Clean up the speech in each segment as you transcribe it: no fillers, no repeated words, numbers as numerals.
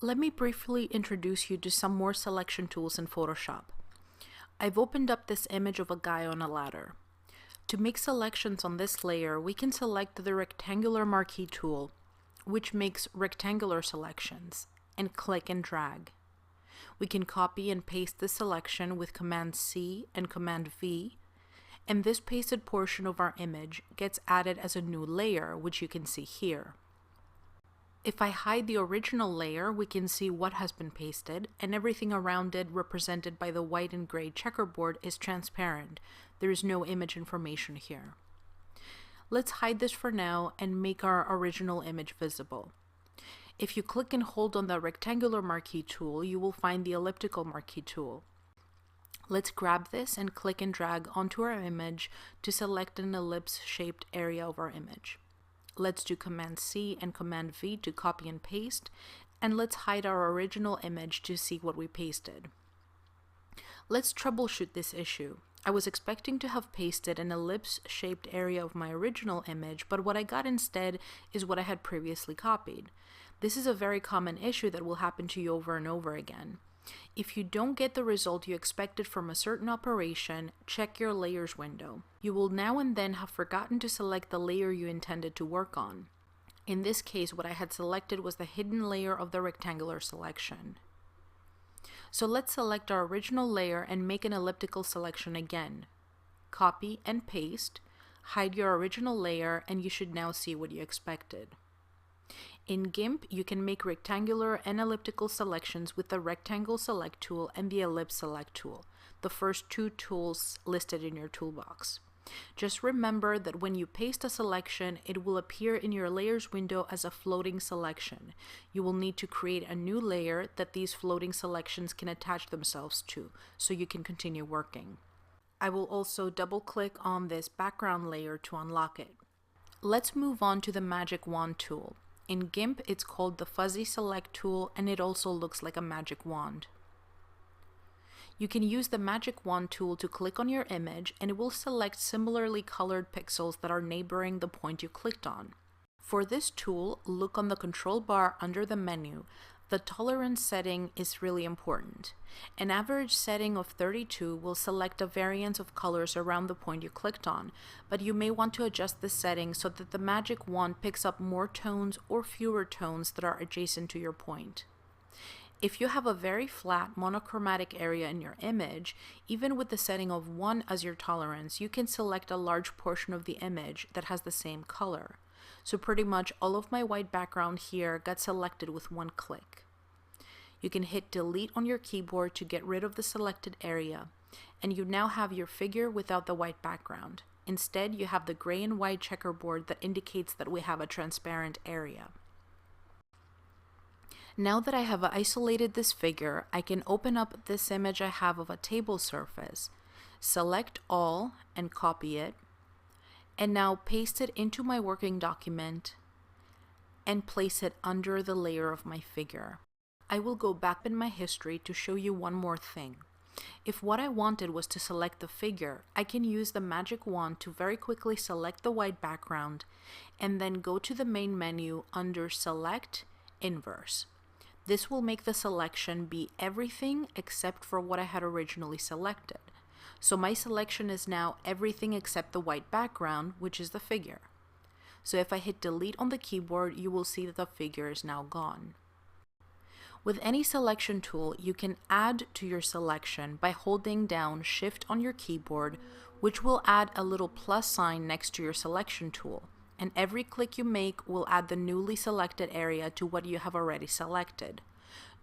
Let me briefly introduce you to some more selection tools in Photoshop. I've opened up this image of a guy on a ladder. To make selections on this layer, we can select the Rectangular Marquee tool, which makes rectangular selections, and click and drag. We can copy and paste this selection with Command C and Command V, and this pasted portion of our image gets added as a new layer, which you can see here. If I hide the original layer, we can see what has been pasted, and everything around it, represented by the white and gray checkerboard, is transparent. There is no image information here. Let's hide this for now and make our original image visible. If you click and hold on the Rectangular Marquee tool, you will find the Elliptical Marquee tool. Let's grab this and click and drag onto our image to select an ellipse-shaped area of our image. Let's do Command C and Command V to copy and paste, and let's hide our original image to see what we pasted. Let's troubleshoot this issue. I was expecting to have pasted an ellipse-shaped area of my original image, but what I got instead is what I had previously copied. This is a very common issue that will happen to you over and over again. If you don't get the result you expected from a certain operation, check your layers window. You will now and then have forgotten to select the layer you intended to work on. In this case, what I had selected was the hidden layer of the rectangular selection. So let's select our original layer and make an elliptical selection again. Copy and paste, hide your original layer, and you should now see what you expected. In GIMP, you can make rectangular and elliptical selections with the Rectangle Select tool and the Ellipse Select tool, the first two tools listed in your toolbox. Just remember that when you paste a selection, it will appear in your layers window as a floating selection. You will need to create a new layer that these floating selections can attach themselves to, so you can continue working. I will also double-click on this background layer to unlock it. Let's move on to the Magic Wand tool. In GIMP, it's called the Fuzzy Select tool, and it also looks like a magic wand. You can use the Magic Wand tool to click on your image, and it will select similarly colored pixels that are neighboring the point you clicked on. For this tool, look on the control bar under the menu. The tolerance setting is really important. An average setting of 32 will select a variance of colors around the point you clicked on, but you may want to adjust this setting so that the magic wand picks up more tones or fewer tones that are adjacent to your point. If you have a very flat monochromatic area in your image, even with the setting of 1 as your tolerance, you can select a large portion of the image that has the same color. So pretty much all of my white background here got selected with one click. You can hit delete on your keyboard to get rid of the selected area, and you now have your figure without the white background. Instead, you have the gray and white checkerboard that indicates that we have a transparent area. Now that I have isolated this figure, I can open up this image I have of a table surface, select all and copy it, and now paste it into my working document and place it under the layer of my figure. I will go back in my history to show you one more thing. If what I wanted was to select the figure, I can use the magic wand to very quickly select the white background and then go to the main menu under Select, Inverse. This will make the selection be everything except for what I had originally selected. So my selection is now everything except the white background, which is the figure. So if I hit delete on the keyboard, you will see that the figure is now gone. With any selection tool, you can add to your selection by holding down Shift on your keyboard, which will add a little plus sign next to your selection tool. And every click you make will add the newly selected area to what you have already selected.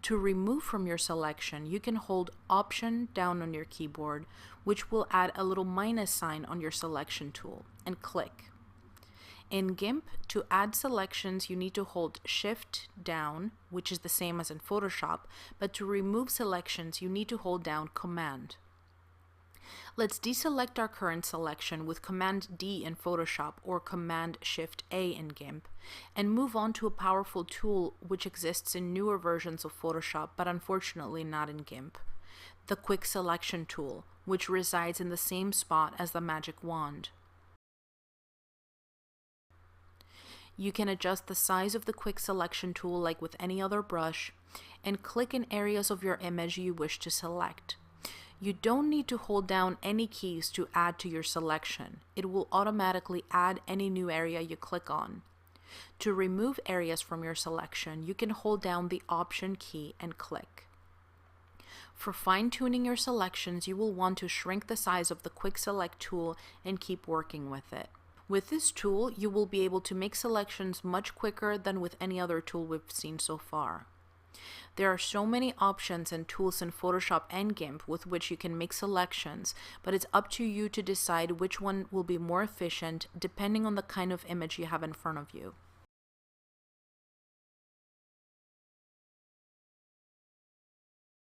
To remove from your selection, you can hold Option down on your keyboard, which will add a little minus sign on your selection tool, and click. In GIMP, to add selections, you need to hold Shift down, which is the same as in Photoshop, but to remove selections, you need to hold down Command. Let's deselect our current selection with Command D in Photoshop or Command Shift A in GIMP, and move on to a powerful tool which exists in newer versions of Photoshop, but unfortunately not in GIMP. The Quick Selection tool, which resides in the same spot as the magic wand. You can adjust the size of the quick selection tool like with any other brush, and click in areas of your image you wish to select. You don't need to hold down any keys to add to your selection. It will automatically add any new area you click on. To remove areas from your selection, you can hold down the Option key and click. For fine-tuning your selections, you will want to shrink the size of the Quick Select tool and keep working with it. With this tool, you will be able to make selections much quicker than with any other tool we've seen so far. There are so many options and tools in Photoshop and GIMP with which you can make selections, but it's up to you to decide which one will be more efficient depending on the kind of image you have in front of you.